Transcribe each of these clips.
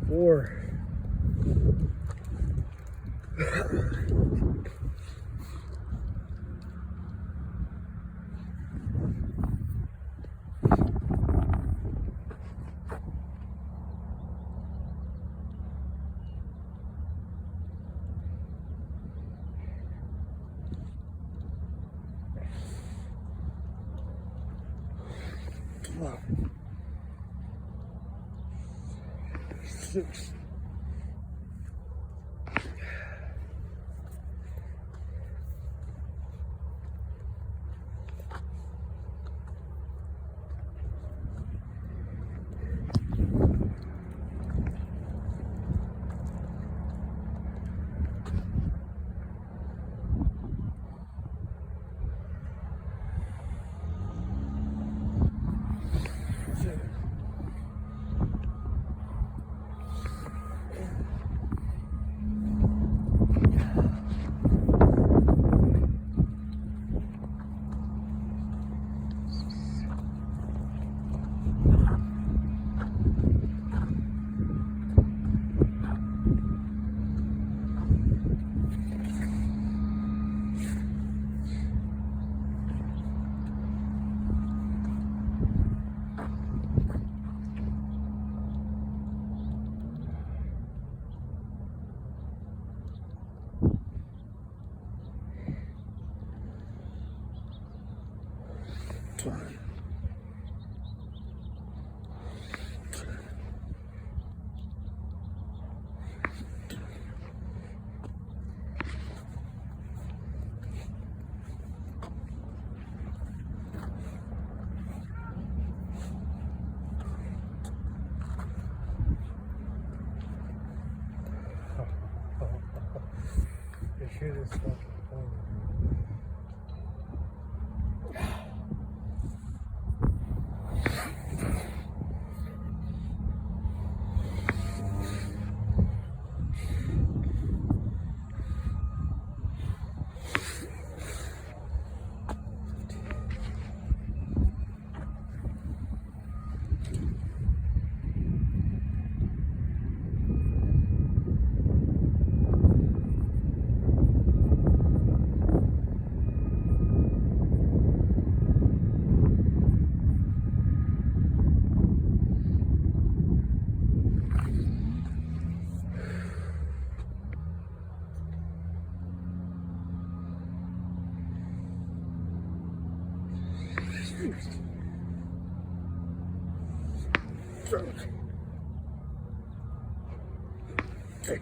4. Six. This shit is fucking funny. Okay.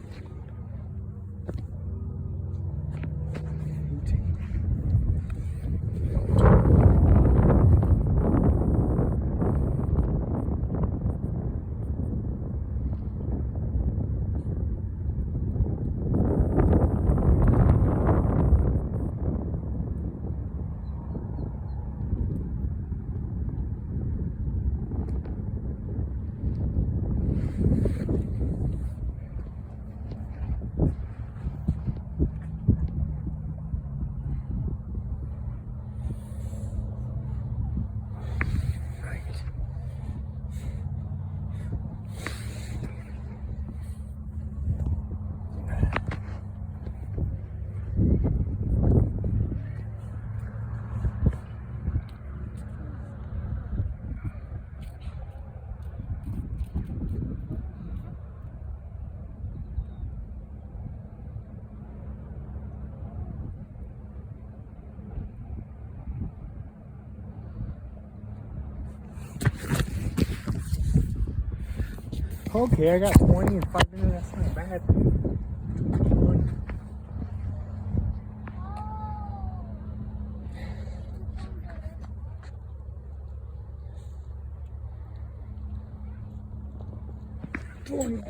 Okay, I got 20 in 5 minutes. That's not bad. 21.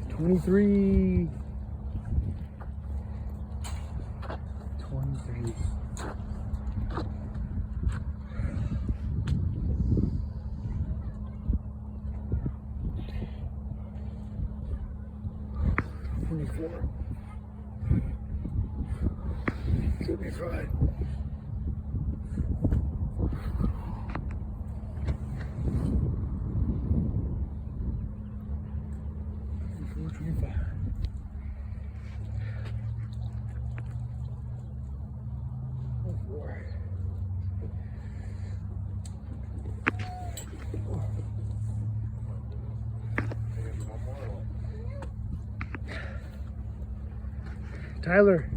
23. 23. 24. Should be fine. 25. Tyler,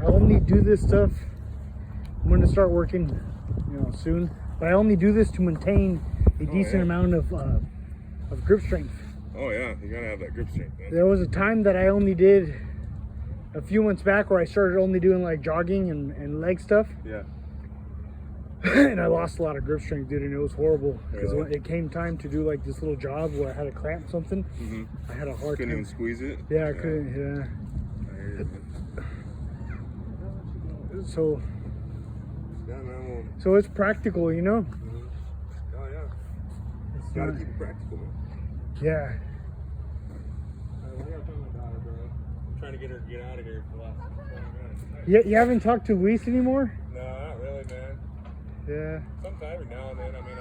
I only do this stuff. I'm going to start working, soon. But I only do this to maintain a decent amount of grip strength. Oh yeah, you gotta have that grip strength, man. There was a time that I only did a few months back where I started only doing like jogging and leg stuff. Yeah. And I lost a lot of grip strength, dude, and it was horrible. Because Really? when it came time to do like this little job where I had to cramp something, I had a hard Couldn't time. even squeeze it? Yeah, I couldn't, I hear you. So, Yeah, man, well, so it's practical, you know? oh yeah. It's Gotta not- keep it practical, man. yeah. I gotta tell my daughter, bro. I'm trying to get her to get out of here for the last 20 minutes. You haven't talked to Luis anymore? No, not really, man. Yeah. Sometime every now and then. I mean,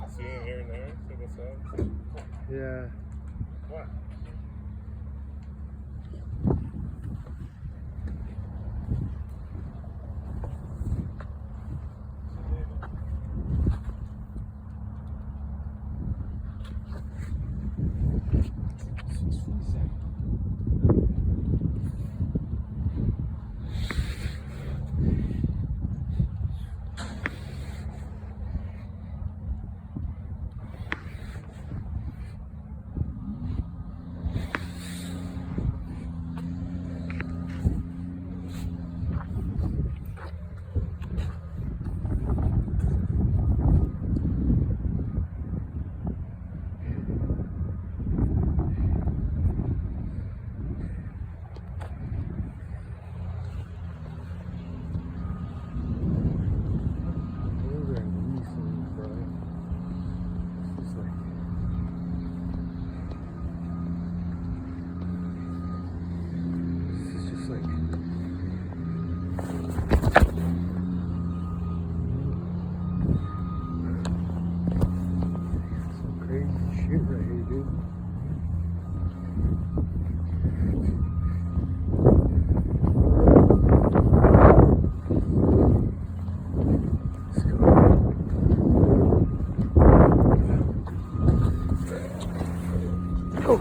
I see him here and there, see what's up. Yeah. What? Shit right here, dude. Let's go. Go.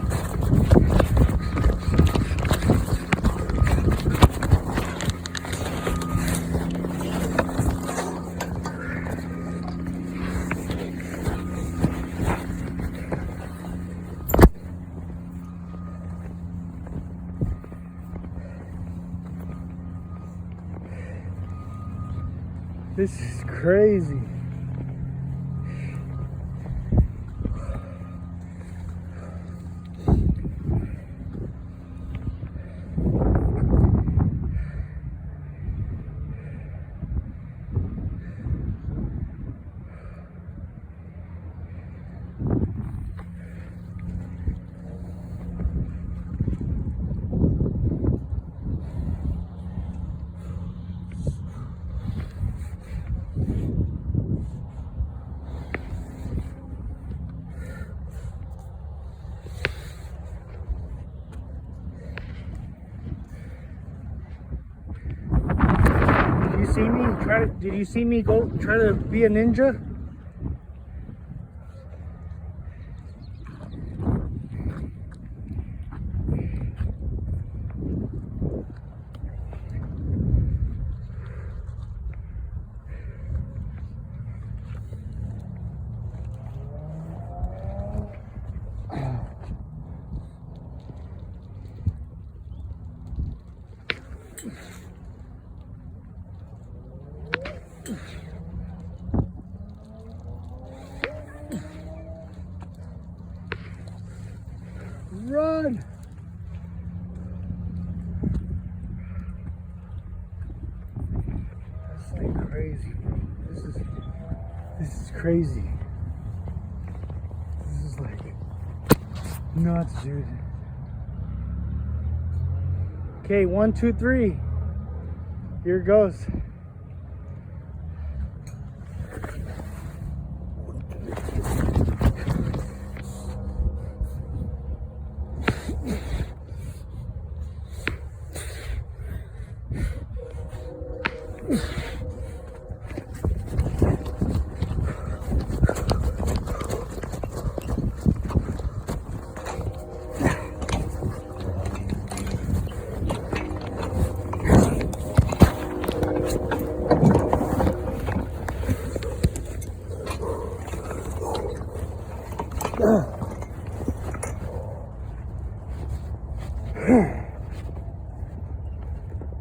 This is crazy. Did you see me go try to be a ninja? Run! That's like crazy. This is crazy. This is like Nuts, dude. Okay, 1, 2, 3. Here it goes.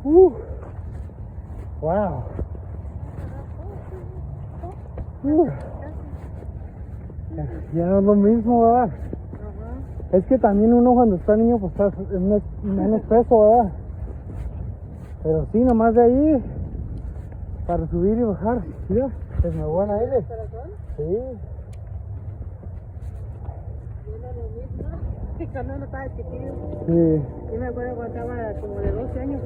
Woo. Wow. Ya no es lo mismo, ¿verdad? Es que también uno cuando está niño pues está menos peso, ¿verdad? Pero sí, nomás de ahí para subir y bajar, mira, es muy buen aire. Sí. Sí, cuando uno estaba chiquillo. Sí. Yo me acuerdo cuando estaba como de 12 años,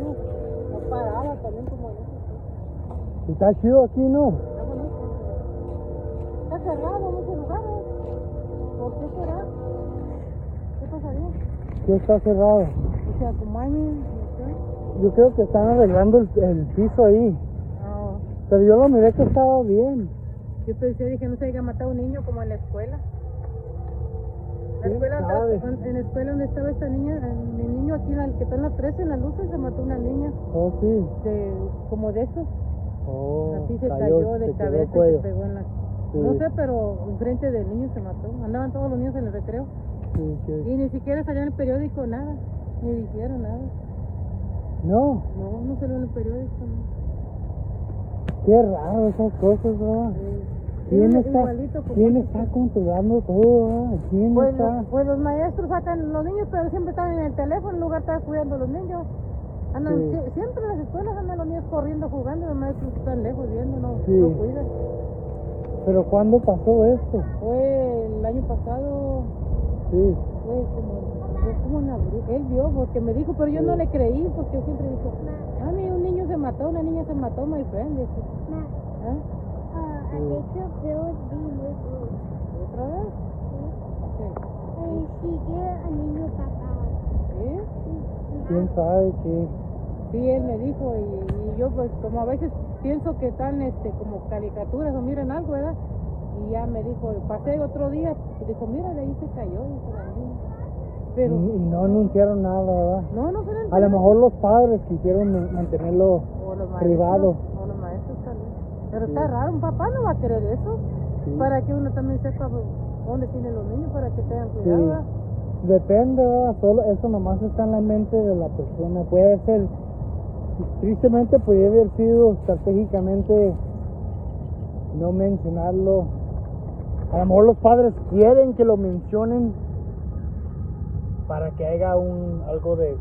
no paraba también como yo. Y está chido aquí, ¿no? Está bonito. Está cerrado muchos lugares. ¿Por qué será? ¿Qué pasaría? Sí está cerrado. O sea, como hay no sé. Yo creo que están arreglando el piso ahí. No. Pero yo lo miré que estaba bien. Yo pensé, dije, no se haya matado un niño como en la escuela. La ¿Quién escuela sabe? en la escuela donde estaba esta niña, mi niño aquí, el que está en la 13, en las luces, se mató una niña. Oh, sí. Como de esos. Oh, Así se cayó de se quedó cabeza el y cuello. se pegó en la... Sí. No sé, pero enfrente del niño se mató. Andaban todos los niños en el recreo. Sí, sí. Y ni siquiera salió en el periódico nada. Ni dijeron nada. No, No salió en el periódico. qué raro esas cosas, ¿verdad? ¿Quién está controlando todo, verdad? ¿Quién Pues, está? pues los maestros sacan los niños, pero siempre están en el teléfono en lugar de estar cuidando a los niños. Andan, Sí. siempre en las escuelas andan los niños corriendo, jugando, los maestros están lejos viendo, no Sí. cuidan. ¿Pero cuándo pasó esto? Fue el año pasado, Sí. fue como en abril. Él vio porque me dijo, pero yo no le creí porque yo siempre digo, mami, un niño se mató, una niña se mató, my friend. Dice, ¿eh? I think your bill is being moved. ¿Otra vez? And she get a niño papá. ¿Sí? ¿Quién sabe qué? Sí, él me dijo y yo pues como a veces pienso que están como caricaturas o miran algo, ¿verdad? Y ya me dijo, pasé otro día y dijo, mira, de ahí se cayó, dijo la niña. Pero Y no anunciaron nada, ¿verdad? no se le A lo mejor los padres quisieron mantenerlo o los maestros, privado. o los maestros también. Pero Sí. está raro, un papá no va a querer eso. Sí. Para que uno también sepa pues, dónde tienen los niños, para que tengan Sí. cuidado. ¿verdad? Depende, ¿verdad? Solo eso nomás está en la mente de la persona. Puede ser, tristemente podría haber sido estratégicamente no mencionarlo. A lo mejor los padres quieren que lo mencionen para que haya algo de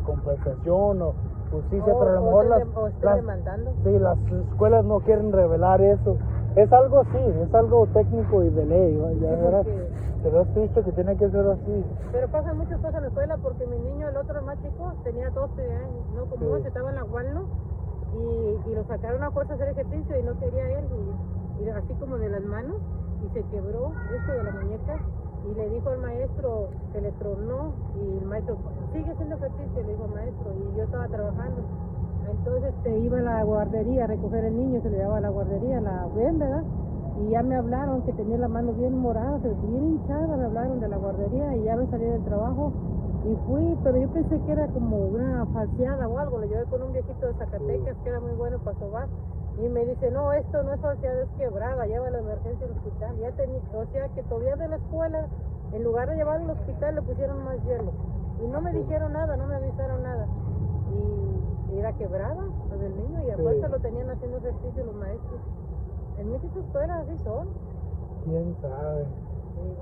compensación o justicia, pero a lo mejor estén demandando. sí, las escuelas no quieren revelar eso. Es algo así, es algo técnico y de ley, ¿no? Ya Sí, verás. porque- Pero es triste que tiene que ser así. Pero pasan muchas cosas en la escuela porque mi niño, el otro el más chico, tenía 12 años, ¿no? Como Sí. ese estaba en la Walno y lo sacaron a fuerza a hacer ejercicio y no quería él, y así como de las manos, y se quebró esto de la muñeca y le dijo al maestro que le tronó y el maestro, sigue haciendo ejercicio, le dijo al maestro, y yo estaba trabajando. Entonces iba a la guardería a recoger el niño, se le llevaba a la guardería, la ven, ¿verdad? Y ya me hablaron que tenía la mano bien morada, bien hinchada, me hablaron de la guardería y ya me salí del trabajo y fui, pero yo pensé que era como una falseada o algo, lo llevé con un viejito de Zacatecas que era muy bueno para sobar y me dice, no, esto no es falseada, es quebrada, lleva a la emergencia al hospital. Ya tenía, o sea que todavía de la escuela, en lugar de llevarlo al hospital, le pusieron más hielo y no me dijeron nada, no me avisaron nada. Y era quebrada lo del niño y a Sí. fuerza lo tenían haciendo ejercicio los maestros. En muchas escuelas así son. ¿Quién sabe?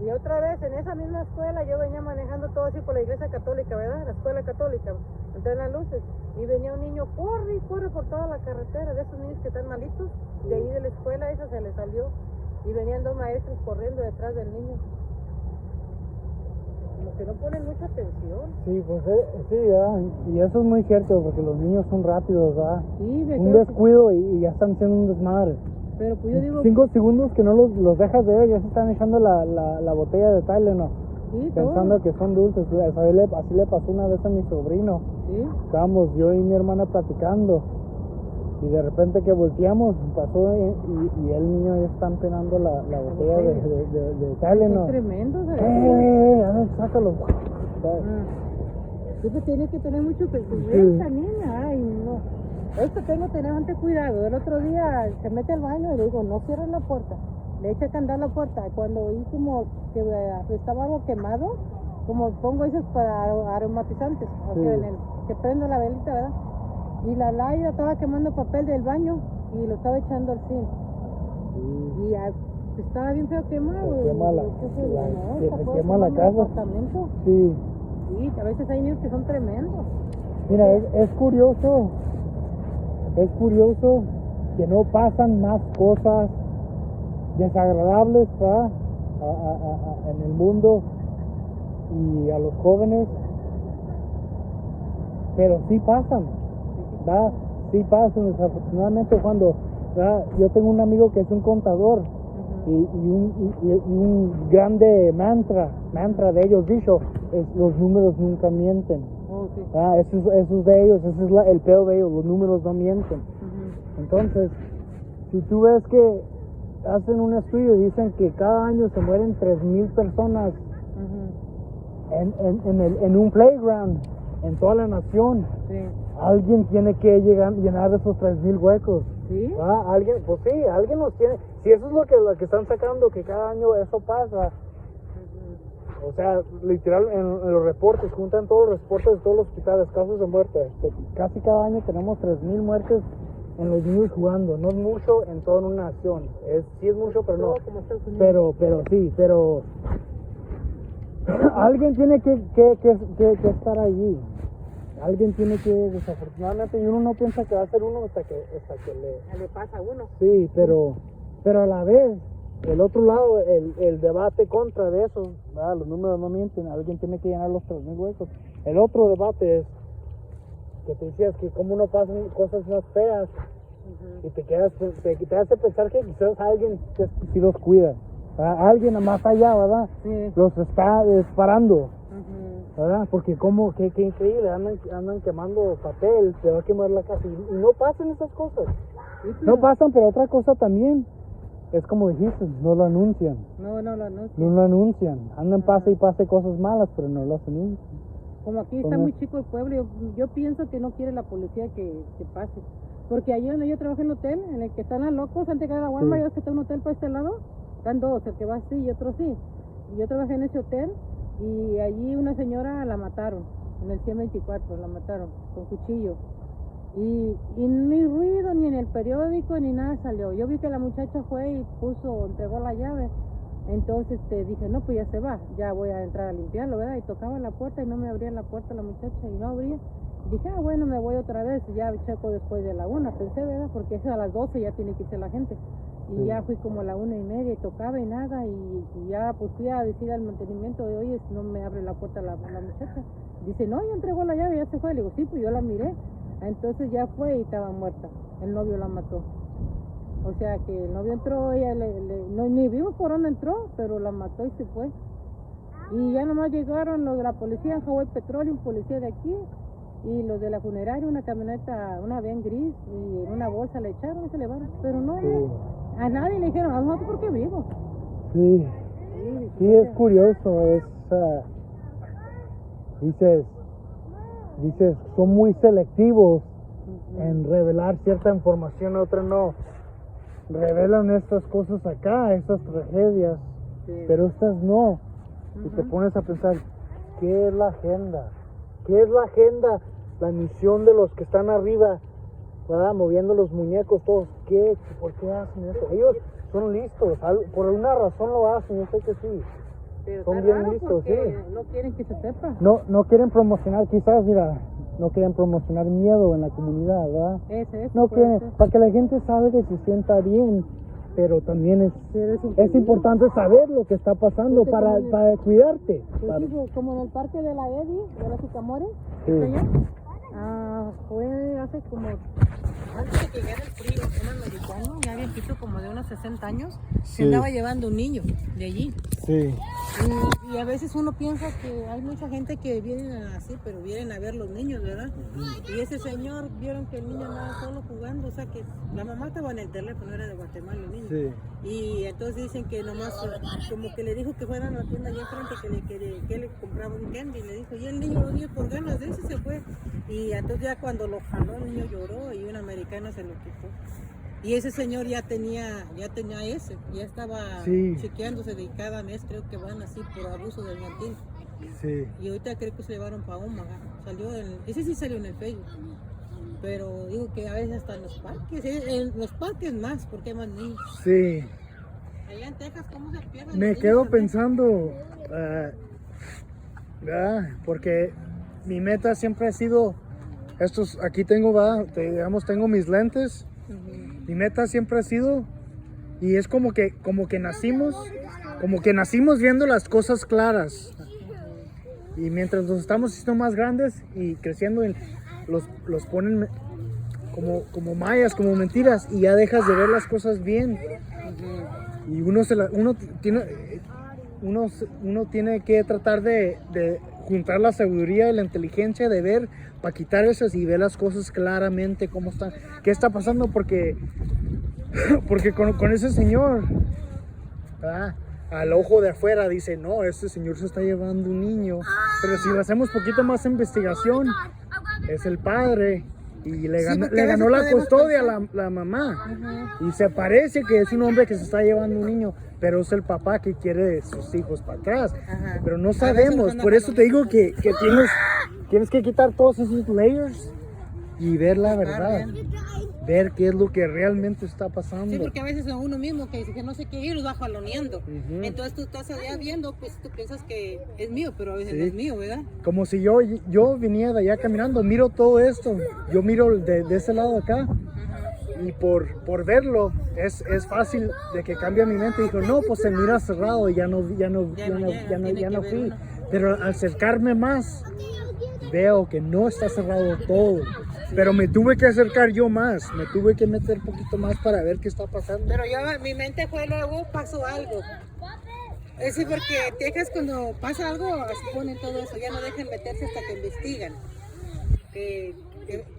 Y otra vez en esa misma escuela yo venía manejando todo así por la iglesia católica, ¿verdad? La escuela católica, entre las luces. Y venía un niño, corre y corre por toda la carretera, de esos niños que están malitos. De ahí de la escuela esa se le salió. Y venían dos maestros corriendo detrás del niño. como que no ponen mucha atención. Sí, pues sí, ¿verdad? Y eso es muy cierto, porque los niños son rápidos, ¿verdad? Sí, me Un quedo- descuido y ya están haciendo un desmadre. Pero pues yo digo, 5 segundos que no los dejas de ver, ya se están echando la botella de Tylenol, sí, pensando todo. que son dulces. Así le pasó una vez a mi sobrino. Sí. Estábamos yo y mi hermana platicando, y de repente que volteamos, pasó y el niño ya está empenando la botella de Son Tylenol. tremendos, A ver, sácalo. Entonces tiene que tener mucho cuidado. Sí. Esa niña, ay no. Esto tengo que tener bastante cuidado. El otro día se mete al baño y le digo, no cierres la puerta. Le echa candado a la puerta. Cuando oí como que estaba algo quemado, como pongo esos para aromatizantes, o Sí. sea, que prendo la velita, ¿verdad? Y la Laira estaba quemando papel del baño y lo estaba echando al zinc. Y estaba bien feo quemado. Se quema la- Entonces, la- no, se está quema todo la quemando el casa. apartamento. Sí. Sí, a veces hay niños que son tremendos. Mira, es curioso que no pasan más cosas desagradables, ¿verdad? En el mundo y a los jóvenes, pero sí pasan, ¿verdad? Sí pasan, desafortunadamente cuando, ¿verdad? Yo tengo un amigo que es un contador y un grande mantra de ellos dicho es los números nunca mienten. Oh, sí. Eso es de ellos, ese es el peor de ellos, los números no mienten. Entonces, si tú ves que hacen un estudio y dicen que cada año se mueren 3,000 personas en un playground, en toda la nación, Sí. alguien tiene que llenar esos 3,000 huecos. ¿Sí? Alguien, pues sí, alguien los tiene. Si eso es lo que están sacando, que cada año eso pasa. O sea, literal, en los reportes, juntan todos los reportes de todos los hospitales, casos de muerte. Casi cada año tenemos 3,000 muertes en los niños jugando. No es mucho en toda una nación. Sí es mucho, pero no. Todo como Estados Unidos. Pero alguien tiene que estar allí. Alguien tiene que, desafortunadamente, y uno no piensa que va a ser uno hasta que Le pasa a uno. Sí, pero a la vez, el otro lado, el debate contra de eso, ¿verdad? Los números no mienten, alguien tiene que llenar los 3,000 huecos. El otro debate es que te decías que como no pasan cosas más feas y te hace pensar que quizás alguien que sí los cuida, ¿verdad? Alguien más allá, ¿verdad? Sí. Los está disparando, Ujú. ¿verdad? Porque qué increíble, andan quemando papel, se va a quemar la casa y no pasan esas cosas. Sí, No pero- pasan, pero otra cosa también es como dijiste, no lo anuncian. No, no, no. No lo anuncian. Andan pase y pase cosas malas, pero no las anuncian. Como aquí está ¿Cómo? muy chico el pueblo, yo pienso que no quiere la policía que pase. Porque allí donde yo trabajo en el hotel, en el que están a locos, antes de llegar a Walmart, Sí. yo que está un hotel para este lado, están dos, el que va así y otro sí. Y yo trabajé en ese hotel y allí una señora la mataron, en el 124 la mataron, con cuchillo. Y ni ruido, ni en el periódico, ni nada salió. Yo vi que la muchacha fue y entregó la llave. Entonces dije, no, pues ya se va, ya voy a entrar a limpiarlo, ¿verdad? Y tocaba la puerta y no me abría la puerta la muchacha y no abría. Dije, bueno, me voy otra vez, ya checo después de la 1, pensé, ¿verdad? Porque es a las 12 ya tiene que irse la gente. Y Sí. ya fui como a la 1:30 y tocaba y nada, y ya pues fui a decir al mantenimiento de, oye, no me abre la puerta la muchacha. Dice, no, ya entregó la llave, ya se fue. Le digo, sí, pues yo la miré. Entonces ya fue y estaba muerta. El novio la mató. O sea que el novio entró, ella no, ni vimos por dónde entró, pero la mató y se fue. Y ya nomás llegaron los de la policía en Hawái Petróleo, un policía de aquí, y los de la funeraria, una camioneta, una van gris, y en una bolsa le echaron y se llevaron. Pero no, a nadie le dijeron, a nosotros porque vivos. Sí, sí, es curioso, dices, son muy selectivos en revelar cierta información, otra no. Revelan estas cosas acá, estas tragedias, Sí. pero estas no. Y te pones a pensar, ¿qué es la agenda? ¿Qué es la agenda? La misión de los que están arriba, ¿verdad? Moviendo los muñecos todos. ¿Por qué hacen eso? Ellos son listos, por alguna razón lo hacen, yo sé que sí. Pero Son está bien raro listos, porque sí. no quieren que se sepa. No quieren promocionar, quizás, mira, no quieren promocionar miedo en la comunidad, ¿verdad? Eso No puede quieren, ser. para que la gente sabe que se sienta bien. pero también Eres un es peligro. importante saber lo que está pasando Porque para cuidarte. Pues Para- sí, pues, como en el parque de la Eddie, de los Sicamores, Sí. allá, fue hace como, antes de que llegara el frío, un americano, ya viejito como de unos 60 años, Sí. se andaba llevando un niño de allí. Sí, Y a veces uno piensa que hay mucha gente que vienen así, pero vienen a ver los niños, ¿verdad? Y ese señor, vieron que el niño andaba solo jugando, o sea que la mamá estaba en el teléfono, era de Guatemala el niño. sí. Y entonces dicen que nomás, como que le dijo que fueran a la tienda allá enfrente, que él le compraba un candy, le dijo, y el niño lo dio por ganas de eso y se fue. Y entonces ya cuando lo jaló, el niño lloró y un americano se lo quitó. Y ese señor ya tenía ese, ya estaba Sí. chequeándose de cada mes, creo que van así por abuso del infantil. Sí. Y ahorita creo que se llevaron para Omaha, ese sí salió en el Facebook. Pero digo que a veces hasta en los parques, en los parques más, porque hay más niños. Sí. Allá en Texas, ¿cómo se pierden? Me los quedo niños también? pensando, porque mi meta siempre ha sido aquí tengo, digamos, tengo mis lentes. Ujú. Mi meta siempre ha sido, y es como que nacimos viendo las cosas claras. Y mientras nos estamos haciendo más grandes y creciendo, los ponen como mallas, como mentiras, y ya dejas de ver las cosas bien. Y uno tiene que tratar de juntar la sabiduría y la inteligencia de ver, para quitar esas y ver las cosas claramente, cómo están, qué está pasando, porque con ese señor, ¿verdad? Al ojo de afuera dice, no, este señor se está llevando un niño, pero si le hacemos poquito más investigación, es el padre, y le Sí, porque le a ganó veces la podemos custodia pensar. la mamá. Ujú. Y se parece que es un hombre que se está llevando un niño, pero es el papá que quiere sus hijos para atrás. Ajá. Pero no A veces nos sabemos, andan por eso te digo jalando. que tienes que quitar todos esos layers y ver la verdad. bien. Ver qué es lo que realmente está pasando. Sí, porque a veces a uno mismo que dice que no sé qué ir, los va jaloneando. Ujú. Entonces tú estás allá viendo, pues tú piensas que es mío, pero a veces Sí. no es mío, ¿verdad? Como si yo venía de allá caminando, miro todo esto, yo miro de ese lado acá. Y por verlo, es fácil de que cambie mi mente. Dijo, no, pues se mira cerrado, ya no llega, tiene que ver fui. uno. Pero al acercarme más, veo que no está cerrado todo. Pero me tuve que acercar yo más, me tuve que meter un poquito más para ver qué está pasando. Pero mi mente fue luego, pasó algo. Es decir, porque Texas cuando pasa algo, así ponen todo eso, ya no dejan meterse hasta que investigan.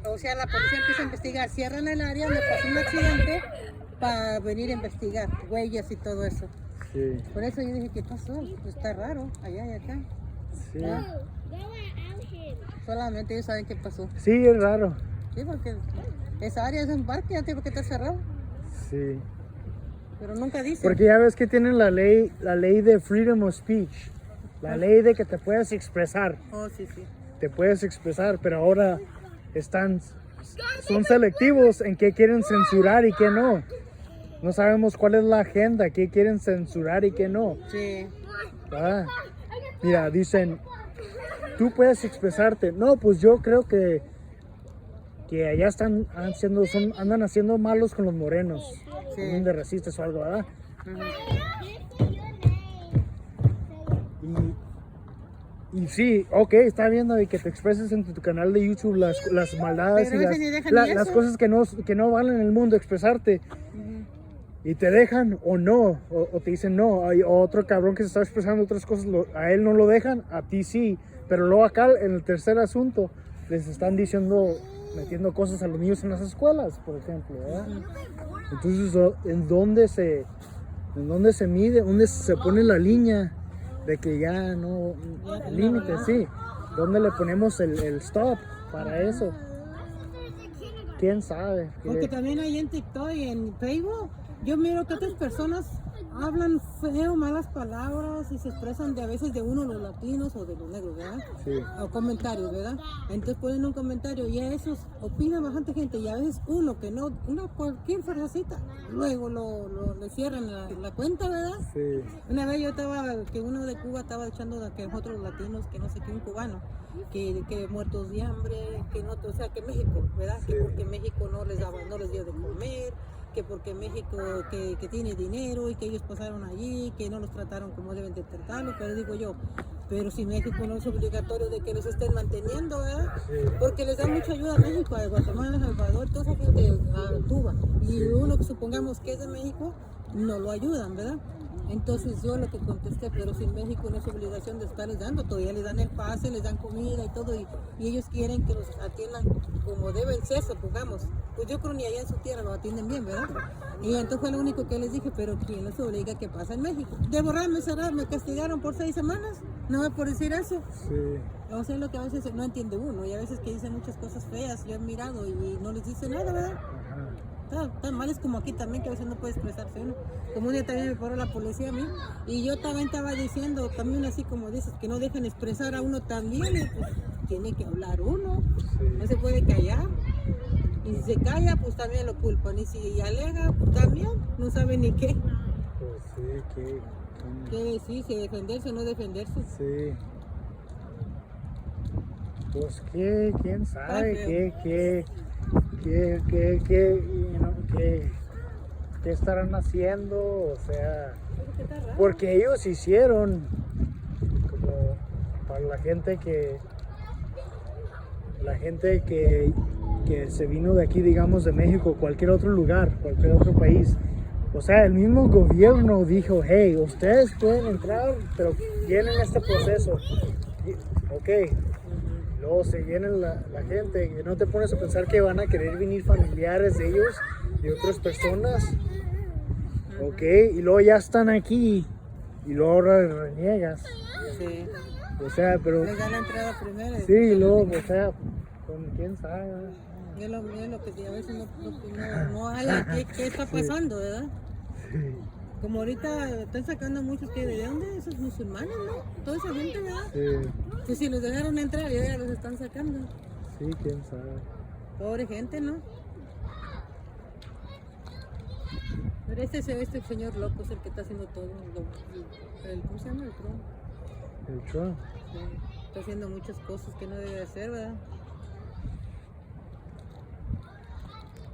O sea, la policía empieza a investigar, cierran el área donde pasó un accidente para venir a investigar, huellas y todo eso. Sí, Por eso yo dije, ¿qué pasó? Pues está raro, allá y acá. sí. ¿Ah? Solamente ellos saben qué pasó. Sí, es raro. Sí, porque esa área es un parque, ya tiene por qué estar cerrado. Sí. Pero nunca dicen. Porque ya ves que tienen la ley de freedom of speech. La ley de que te puedes expresar. Oh, sí, sí. Te puedes expresar, pero ahora son selectivos en qué quieren censurar y qué no. No sabemos cuál es la agenda, qué quieren censurar y qué no. Sí. Ah, mira, dicen, tú puedes expresarte. No, pues yo creo que allá andan haciendo malos con los morenos. Sí. Son de racistas o algo, ¿verdad? Ujú. Y sí, ok, está viendo y que te expreses en tu canal de YouTube las maldades Pero y a veces ni dejan ni las eso. cosas que no valen en el mundo, expresarte. Y te dejan o no, o te dicen no. Hay otro cabrón que se está expresando otras cosas, a él no lo dejan, a ti sí. Pero luego acá en el tercer asunto les están metiendo cosas a los niños en las escuelas, por ejemplo, ¿verdad? Entonces, ¿en dónde se mide, dónde se pone la línea de que ya no, el límite, sí? ¿Dónde le ponemos el stop para eso? ¿Quién sabe? Porque también ahí en TikTok y en Facebook, yo miro que otras personas hablan feo, malas palabras y se expresan a veces de uno los latinos o de los negros, ¿verdad? Sí. O comentarios, ¿verdad? Entonces ponen un comentario y a esos opina bastante gente y a veces cualquier frasecita, luego le cierran la cuenta, ¿verdad? Sí. Una vez que uno de Cuba estaba echando que nosotros latinos, que no sé qué, un cubano, que muertos de hambre, que no, o sea, que México, ¿verdad? Que porque México no les dio de comer, que porque México que tiene dinero y que ellos pasaron allí, que no los trataron como deben de tratarlos, pero digo yo, pero si México no es obligatorio de que los estén manteniendo, ¿verdad? Porque les da mucha ayuda a México, a Guatemala, a El Salvador, toda esa gente, a Cuba, y uno que supongamos que es de México, no lo ayudan, ¿verdad? Entonces yo lo que contesté, pero si en México no es obligación de estarles dando, todavía les dan el pase, les dan comida y todo, y ellos quieren que los atiendan como deben ser, supongamos. Pues yo creo ni allá en su tierra lo atienden bien, ¿verdad? Y entonces fue lo único que les dije, pero ¿quién les obliga que pasa en México? De borrarme, cerrar, me castigaron por 6 semanas, no me por decir eso. Sí. O sea, lo que a veces no entiende uno, y a veces que dicen muchas cosas feas, yo he mirado y no les dice nada, ¿verdad? Tan mal es como aquí también, que a veces no puede expresarse uno. Como un día también me paró la policía a mí, y yo también estaba diciendo, también así como dices, que no dejan expresar a uno también, y pues tiene que hablar uno, no se puede callar. Y si se calla, pues también lo culpan, y si alega, pues también, no sabe ni qué. Pues sí, ¿Qué decir? Si defenderse o no defenderse. Sí. Pues qué, quién sabe, qué estarán haciendo, o sea, porque ellos hicieron como para la gente que se vino de aquí, digamos de México, cualquier otro lugar, cualquier otro país. O sea, el mismo gobierno dijo, hey, ustedes pueden entrar, pero llenen este proceso. Ok. Luego se llenan la gente y no te pones a pensar que van a querer venir familiares de ellos, de otras personas. Ok, y luego ya están aquí y luego ahora reniegas. Sí. O sea, pero... Les dan la entrada primero. Sí, y luego, o sea, con quién sabe. Es lo que a veces no hablan qué está pasando, ¿verdad? Sí. Como ahorita están sacando muchos que de dónde, esos musulmanes, ¿no? Toda esa gente, ¿verdad? Sí, Pues si los dejaron entrar, ya los están sacando. sí, quién sabe. Pobre gente, ¿no? Pero este señor loco es el que está haciendo todo. ¿Cómo se llama? El Trump. El Trump. Sí, está haciendo muchas cosas que no debe hacer, ¿verdad?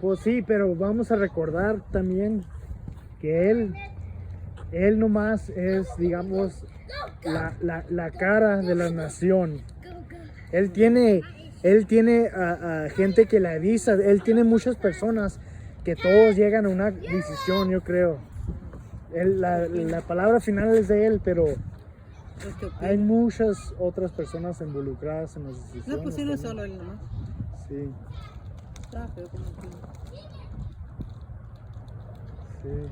Pues sí, pero vamos a recordar también que él nomás es, digamos, la cara de la nación. Él tiene a gente que le avisa, él tiene muchas personas que todos llegan a una decisión, yo creo. La palabra final es de él, pero hay muchas otras personas involucradas en las decisiones. No, pues sí, no es solo él nomás. Sí, Está feo como que... sí.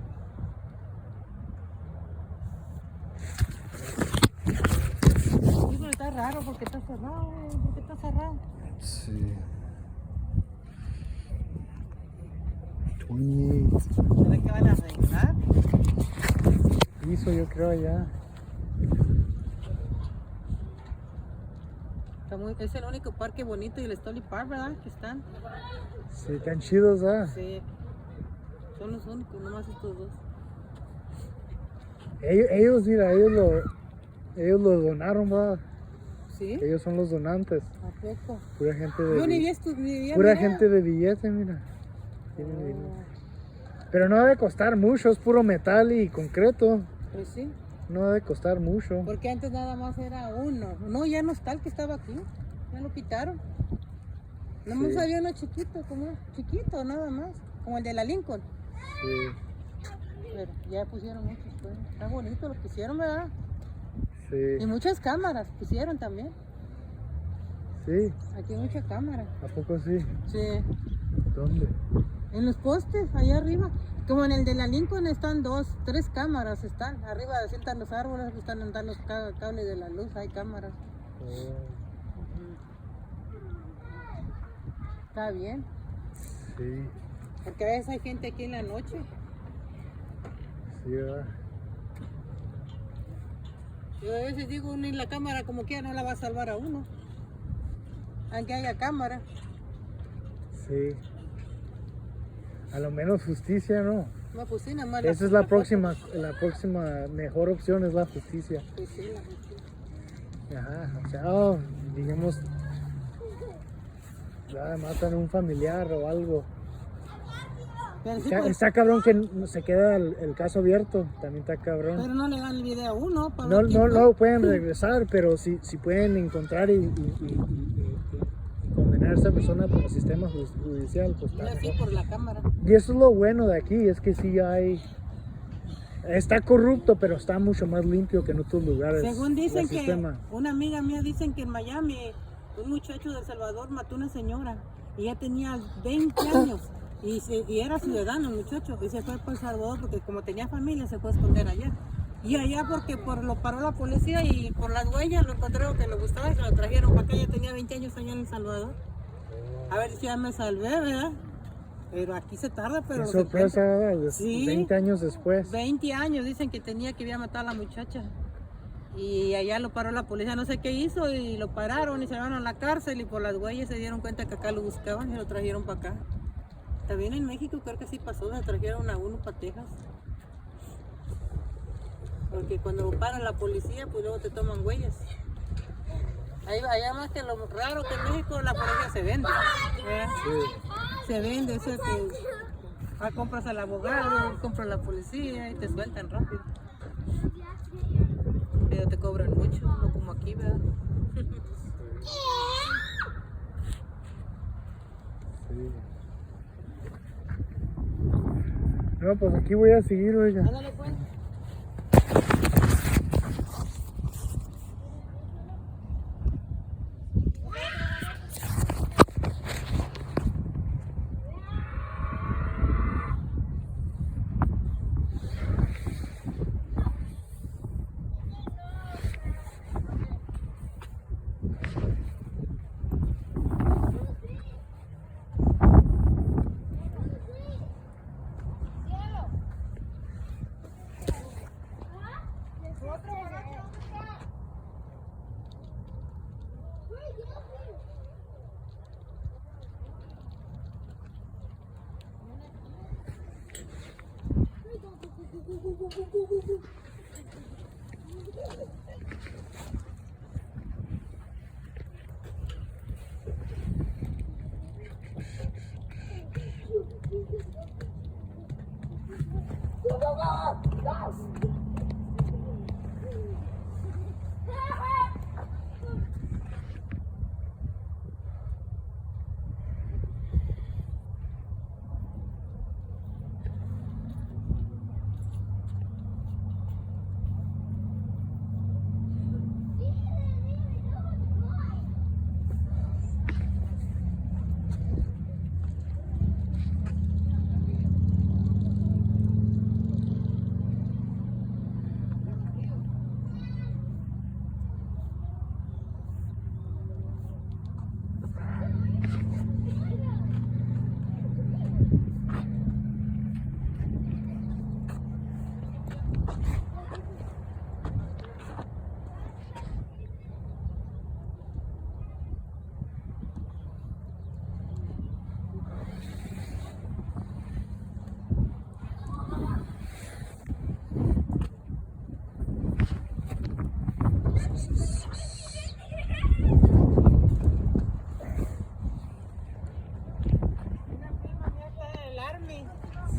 Sí, pero está raro porque está cerrado, ¿por qué está cerrado? Sí. 28. ¿Será que van a arreglar? Hizo, yo creo, ya. Es el único parque bonito y el Stolly Park, ¿verdad? Que están. Sí, están chidos, ¿ah? Sí. Son los únicos, nomás estos dos. Ellos, mira, ellos lo donaron, ¿verdad? ¿Sí? Ellos son los donantes. ¿A poco? Pura gente Yo ni vi de esto, ni vi pura mirado. gente de billete, mira. Tienen dinero. Pero no debe costar mucho, es puro metal y concreto. Pues sí, No debe costar mucho. porque antes nada más era uno. No, ya no está el que estaba aquí. Ya lo quitaron. Nomás Sí. había uno chiquito, chiquito nada más. Como el de la Lincoln. Sí, Pero ya pusieron muchos, pues. Está bonito lo que hicieron, ¿verdad? Y sí, muchas cámaras pusieron también. sí. Aquí hay mucha cámara. ¿A poco sí? Sí. ¿Dónde? En los postes, allá arriba. Como en el de la Lincoln están 2, 3 cámaras están. Arriba sientan los árboles, están los cables de la luz, hay cámaras. Está bien. Sí, Porque a veces hay gente aquí en la noche. sí, ¿verdad? Yo a veces digo, ni la cámara como quiera no la va a salvar a uno. Aunque haya cámara. Sí. A lo menos justicia, ¿no? No, pues sí, nada más. Esa es la próxima mejor opción, es la justicia. Pues sí, la justicia. Ajá, o sea, digamos, ya matan a un familiar o algo. Pero, sí, Está, pues, está cabrón que se queda el caso abierto, también está cabrón. pero no le dan el video a uno. Para No, ver quién no, fue. no pueden regresar, pero si pueden encontrar y condenar a esa persona por el sistema judicial, pues Y está así mejor. por la cámara. Y eso es lo bueno de aquí, es que sí hay... Está corrupto, pero está mucho más limpio que en otros lugares. Según dicen el que, sistema. una amiga mía dicen que en Miami un muchacho de El Salvador mató a una señora y ya tenía 20 años y era ciudadano el muchacho y se fue para El Salvador porque como tenía familia se fue a esconder allá. Y allá porque lo paró la policía y por las huellas lo encontraron que le gustaba y se lo trajeron para acá. Ya tenía 20 años allá en El Salvador. A ver si ya me salvé, ¿verdad? Pero aquí se tarda, pero Qué se sorpresa, encuentra. Sí. 20 años después. 20 años dicen que tenía que iba a matar a la muchacha. Y allá lo paró la policía, no sé qué hizo, y lo pararon y se llevaron a la cárcel y por las huellas se dieron cuenta que acá lo buscaban y lo trajeron para acá. También en México creo que sí pasó, se trajeron a uno para Texas. Porque cuando para la policía, pues luego te toman huellas. Allá más que lo raro que en México la policía se vende. Se vende, eso es que compras al abogado, compras a la policía y te sueltan rápido. Pero te cobran mucho, no como aquí, ¿verdad? Sí. No, pues aquí voy a seguir, oiga. Ándale pues.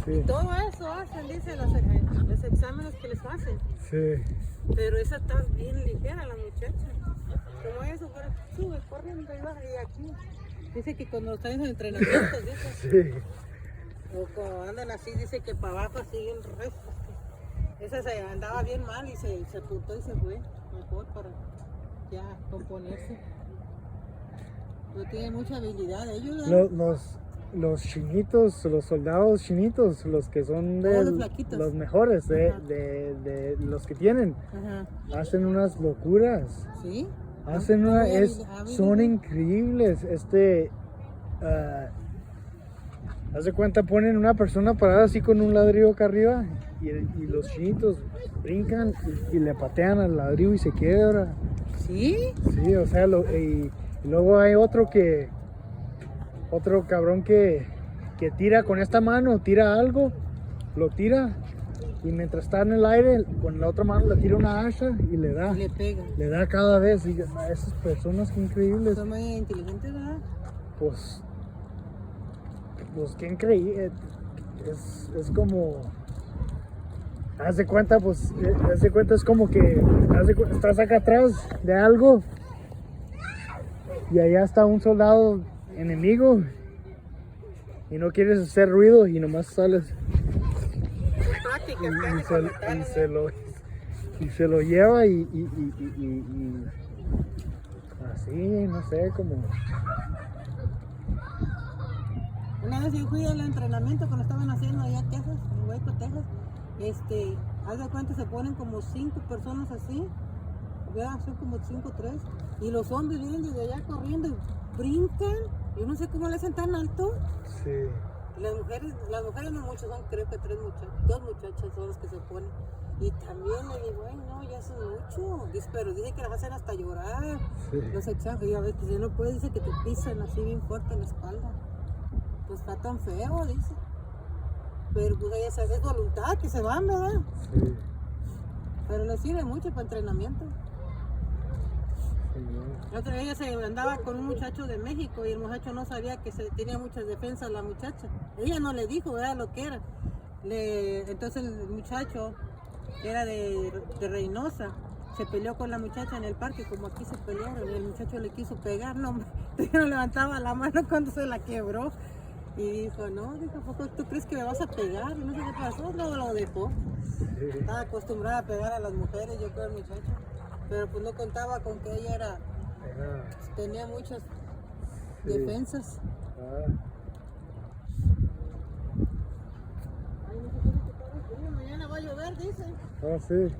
Sí. Todo eso hacen, dice, los exámenes que les hacen. Sí. Pero esa está bien ligera la muchacha. Como eso, pero sube corriendo y baja y aquí. Dice que cuando están en entrenamientos, dice. Sí. O cuando andan así, dice que para abajo así el resto. Esa se andaba bien mal y se apuntó y se fue. Mejor para ya componerse. Pero tiene mucha habilidad ellos. ¿No? Los chinitos, los soldados chinitos, los que son los flaquitos. los mejores, Ajá. de los que tienen, Ajá. hacen unas locuras. ¿Sí? Hacen son increíbles. Haz de cuenta, ponen una persona parada así con un ladrillo acá arriba y los chinitos brincan y le patean al ladrillo y se quiebra. ¿Sí? Sí, o sea, y luego hay otro cabrón que tira con esta mano, tira algo, lo tira y mientras está en el aire, con la otra mano le tira una hacha y le da. Y le pega. Le da cada vez. Y esas personas, qué increíbles. Son muy inteligentes, ¿verdad? Pues qué increíble. es como, haz de cuenta, pues, haz de cuenta, es como que estás acá atrás de algo y allá está un soldado enemigo y no quieres hacer ruido y nomás sales Práctica, y práctica, se lo lleva y así, no sé, como... Una vez yo fui al entrenamiento cuando estaban haciendo allá en Texas, en Waco, Texas. Haz de cuenta, se ponen como 5 personas así, ya son como 5 o 3, y los hombres vienen desde allá corriendo y brincan. Yo no sé cómo le hacen tan alto. Sí. Las mujeres no muchas, son creo que 2 muchachas son las que se ponen. Y también le digo, ay no, ya son mucho. Dice, pero dice que las hacen hasta llorar. Sí. Los echan, y a veces si no puede, dice que te pisan así bien fuerte en la espalda. Pues está tan feo, dice. Pero pues ella es voluntad que se van, ¿verdad? Sí. Pero le sirve mucho para entrenamiento. Sí. La otra vez ella se andaba con un muchacho de México y el muchacho no sabía que tenía muchas defensas la muchacha. Ella no le dijo, ¿verdad? Lo que era. Entonces el muchacho, que era de Reynosa, se peleó con la muchacha en el parque, como aquí se pelearon, y el muchacho le quiso pegar, no, no levantaba la mano cuando se la quebró. Y dijo, no, dijo, ¿poco tú crees que me vas a pegar? Y no sé qué pasó, luego lo dejó. Sí. Estaba acostumbrada a pegar a las mujeres, yo creo, el muchacho. Pero pues no contaba con que ella tenía muchas defensas. Ah. Ay, no se tiene que estar frío, mañana va a llover, dicen. Ah, sí.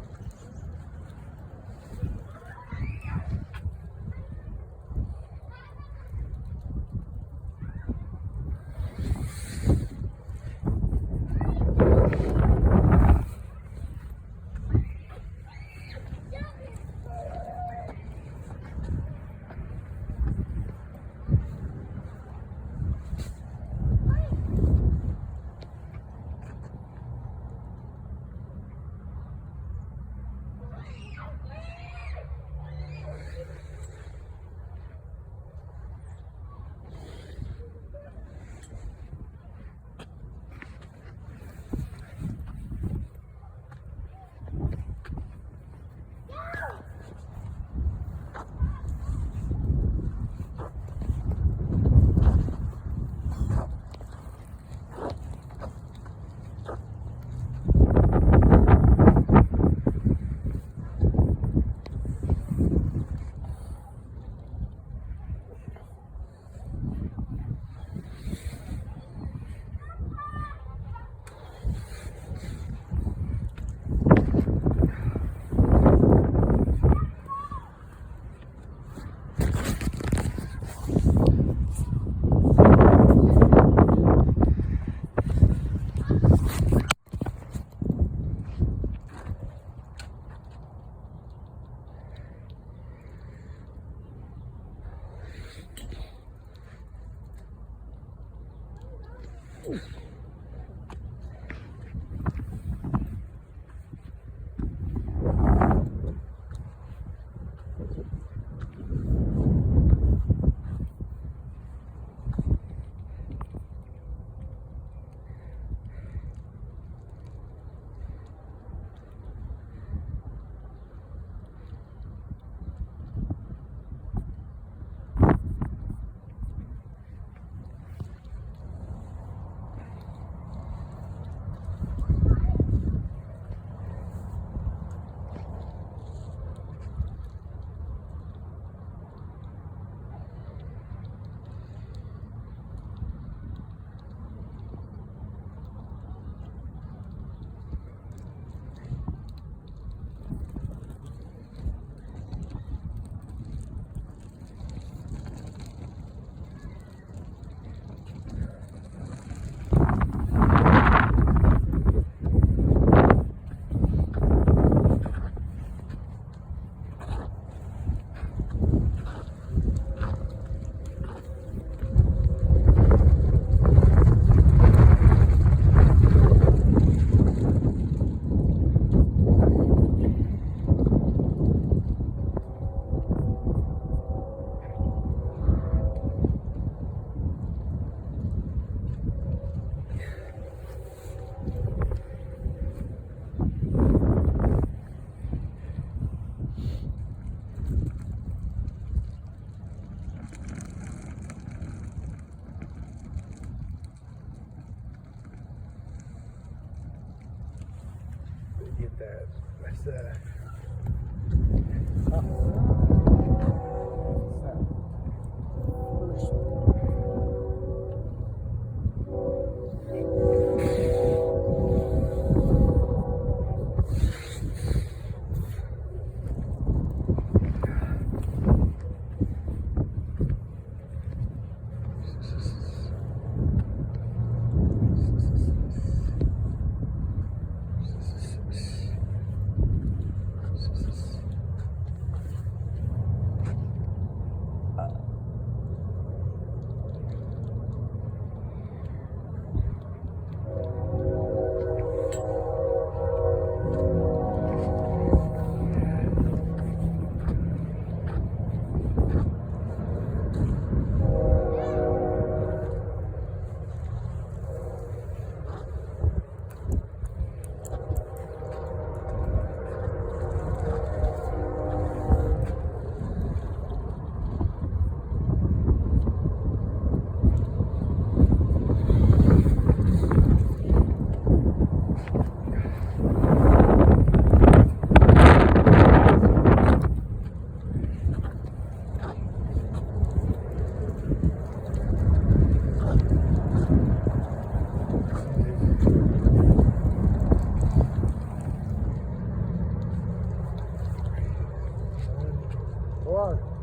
Fuck.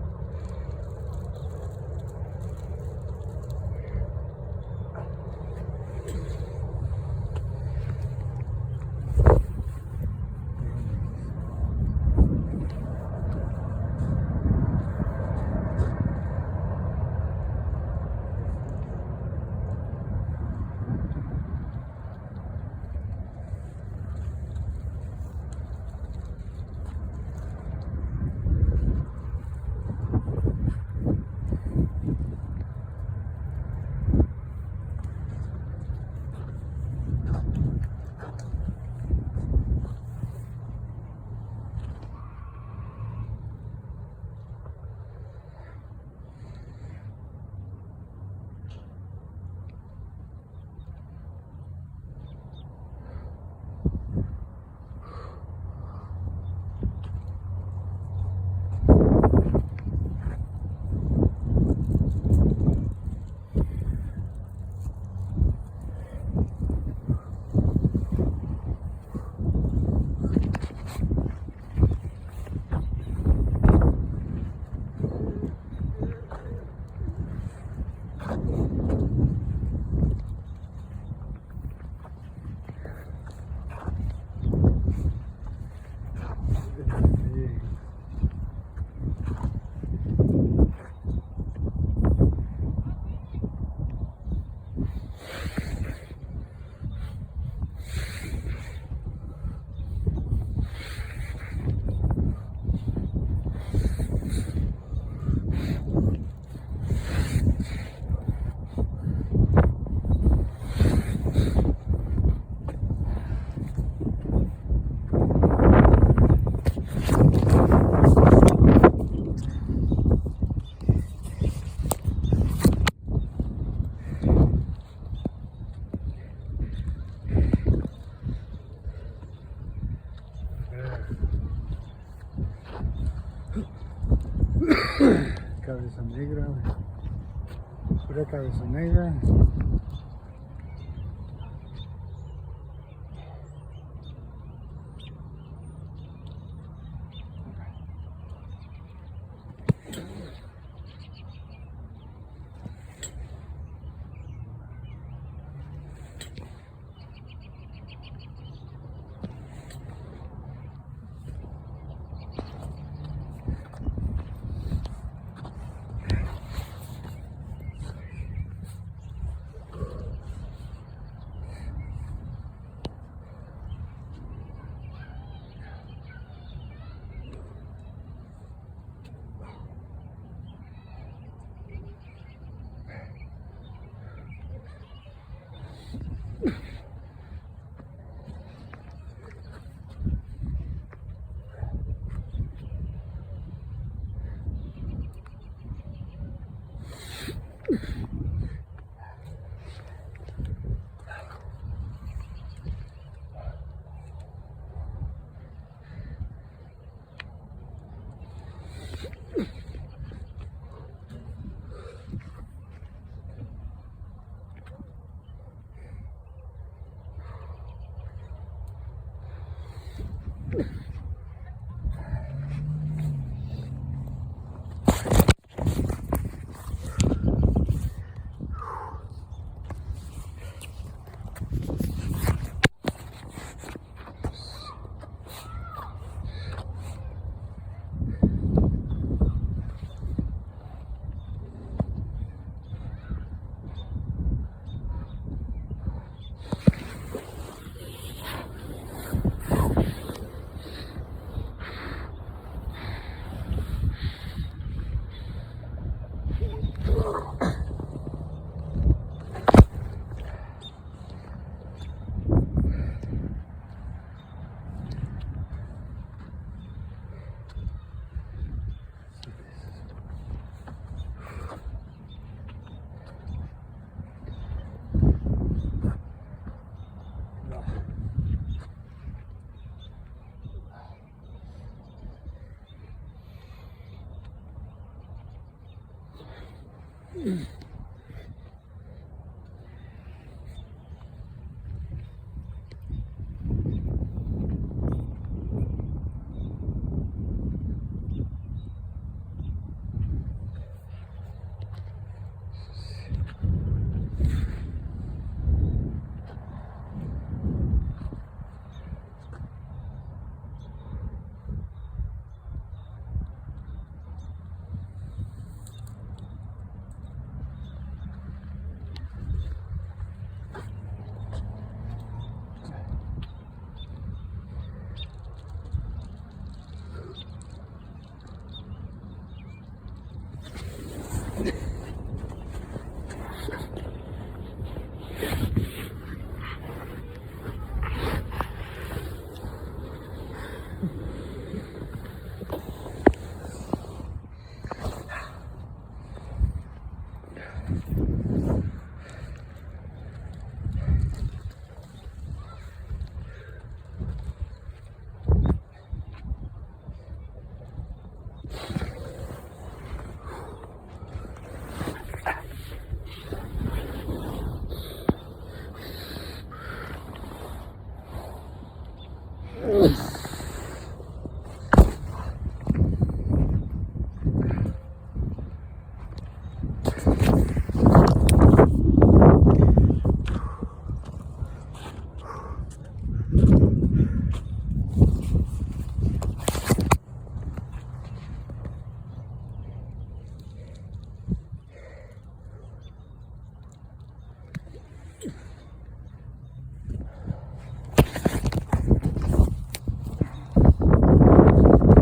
Cabeza negra, pura cabeza negra. Mm.